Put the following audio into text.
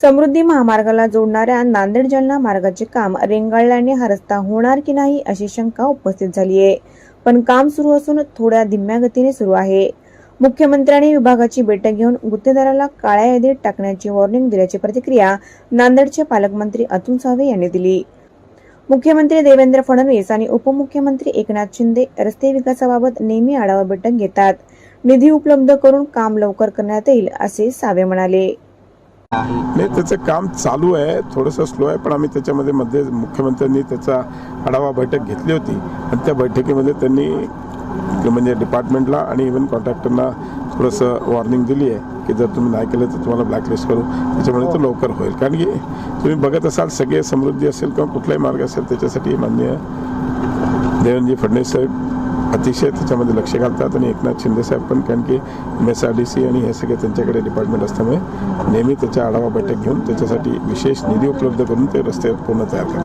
समृद्धी महामार्गाला जोडणाऱ्या नांदेड जालना मार्गाचे काम रेंगाळल्याने हा रस्ता होणार की नाही अशी शंका उपस्थित झाली आहे। पण काम सुरू असून थोड्या धीम्या गतीने सुरू आहे। मुख्यमंत्र्यांनी विभागाची बैठक घेऊन गुत्तेदाराला काळ्या यादीत टाकण्याची वॉर्निंग दिल्याची प्रतिक्रिया नांदेडचे पालकमंत्री अतुल सावे यांनी दिली। मुख्यमंत्री देवेंद्र फडणवीस आणि उपमुख्यमंत्री एकनाथ शिंदे रस्ते विकासाबाबत नेहमी आढावा बैठक घेतात। निधी उपलब्ध करून काम लवकर करण्यात येईल असे सावे म्हणाले। नाही, त्याचं काम चालू आहे, थोडंसं स्लो आहे, पण आम्ही त्याच्यामध्ये मध्ये मुख्यमंत्र्यांनी त्याचा आढावा बैठक घेतली होती आणि त्या बैठकीमध्ये त्यांनी म्हणजे डिपार्टमेंटला आणि इव्हन कॉन्ट्रॅक्टरना थोडंसं वॉर्निंग दिली आहे की जर तुम्ही नाही केलं तर तुम्हाला ब्लॅकलिस्ट करू, त्याच्यामुळे तो लवकर होईल। कारण की तुम्ही बघत असाल सगळे समृद्धी असेल किंवा कुठलाही मार्ग असेल त्याच्यासाठी माननीय देवेंद्रजी फडणवीस साहेब अतिशय त्याच्यामध्ये लक्ष घालतात आणि एकनाथ शिंदे साहेब पण, कारण की MSRDC आणि हे सगळे त्यांच्याकडे डिपार्टमेंट असल्यामुळे नेहमी त्याच्या आढावा बैठक घेऊन त्याच्यासाठी विशेष निधी उपलब्ध करून ते रस्ते पूर्ण तयार करतात।